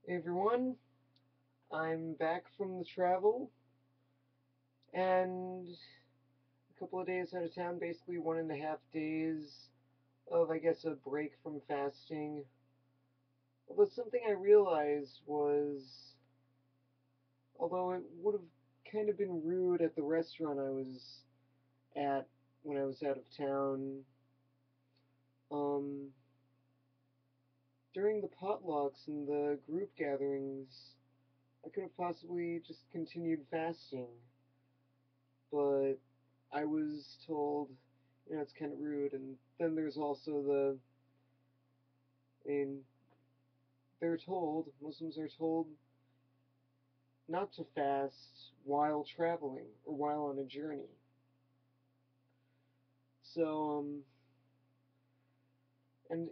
Hey everyone, I'm back from the travel and a couple of days out of town, basically 1.5 days of, I guess, a break from fasting. Although something I realized was, although it would have kind of been rude at the restaurant I was at when I was out of town, um, during the potlucks and the group gatherings, I could have possibly just continued fasting. But I was told, it's kind of rude. And then there's also I mean, Muslims are told not to fast while traveling or while on a journey. So, and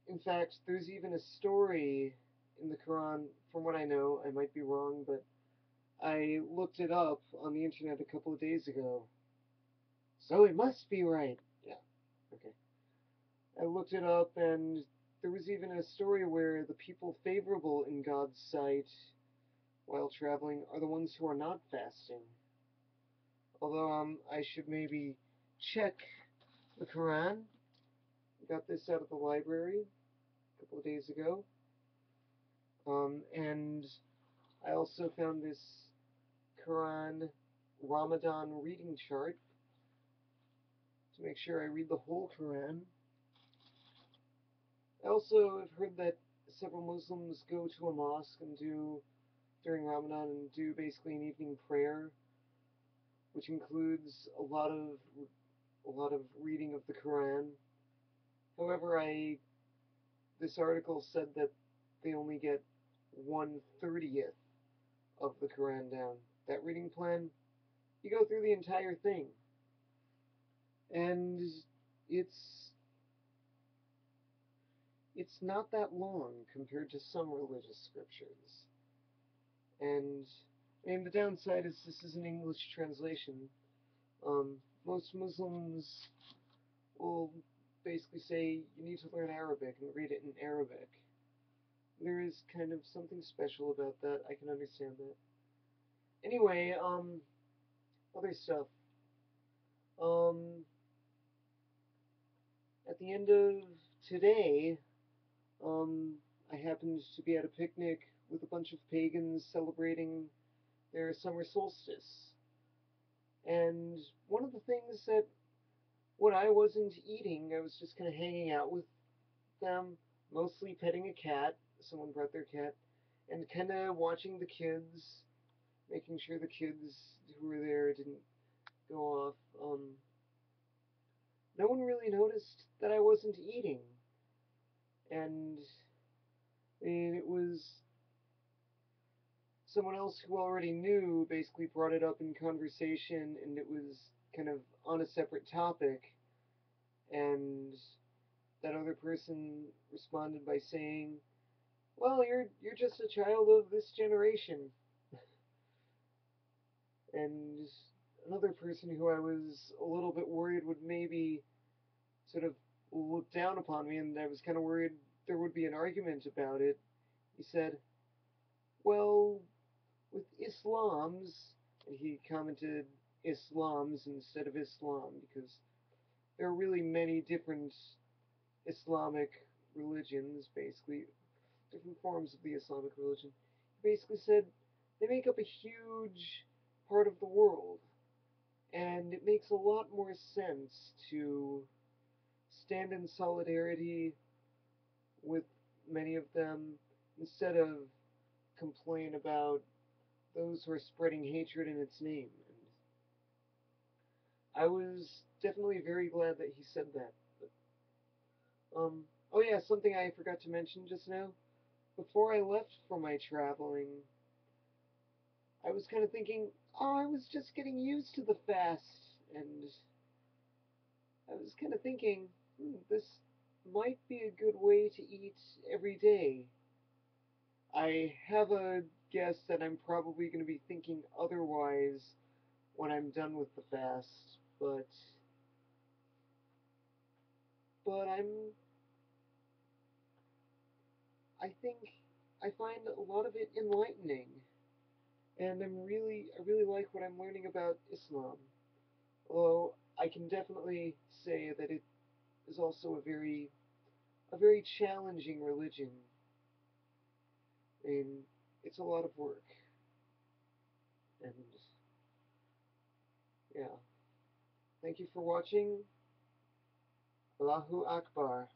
in fact, there's even a story in the Quran, from what I know, I might be wrong, but I looked it up on the internet a couple of days ago. So it must be right. Yeah, okay. I looked it up, and there was even a story where the people favorable in God's sight while traveling are the ones who are not fasting. Although, I should maybe check the Quran. I got this out of the library a couple of days ago. And I also found this Quran Ramadan reading chart to make sure I read the whole Quran. I also have heard that several Muslims go to a mosque and during Ramadan and do basically an evening prayer, which includes a lot of reading of the Quran. However, this article said that they only get 1/30th of the Quran down. That reading plan, you go through the entire thing, and it's it's not that long compared to some religious scriptures. And I mean, the downside is this is an English translation. Most Muslims will basically say you need to learn Arabic and read it in Arabic. There is kind of something special about that. I can understand that. Anyway, other stuff. Um, at the end of today, um, I happened to be at a picnic with a bunch of pagans celebrating their summer solstice. And one of the things that when I wasn't eating, I was just kind of hanging out with them, mostly petting a cat. Someone brought their cat, and kind of watching the kids, making sure the kids who were there didn't go off. No one really noticed that I wasn't eating, and I mean, it was someone else who already knew basically brought it up in conversation, and it was kind of on a separate topic, and that other person responded by saying, "Well, you're just a child of this generation." And another person who I was a little bit worried would maybe sort of look down upon me, and I was kind of worried there would be an argument about it. He said, "Well, with Islams," and he commented Islams instead of Islam because there are really many different Islamic religions, basically, different forms of the Islamic religion. He basically said they make up a huge part of the world, and it makes a lot more sense to stand in solidarity with many of them instead of complain about those who are spreading hatred in its name. And I was definitely very glad that he said that. But, oh yeah, something I forgot to mention just now. Before I left for my traveling, I was kind of thinking, oh, I was just getting used to the fast, and I was kind of thinking, this might be a good way to eat every day. I have a guess that I'm probably going to be thinking otherwise when I'm done with the fast, but I think I find a lot of it enlightening, and I really like what I'm learning about Islam. Although I can definitely say that it is also a very challenging religion. I mean, it's a lot of work, and yeah. Thank you for watching. Allahu Akbar.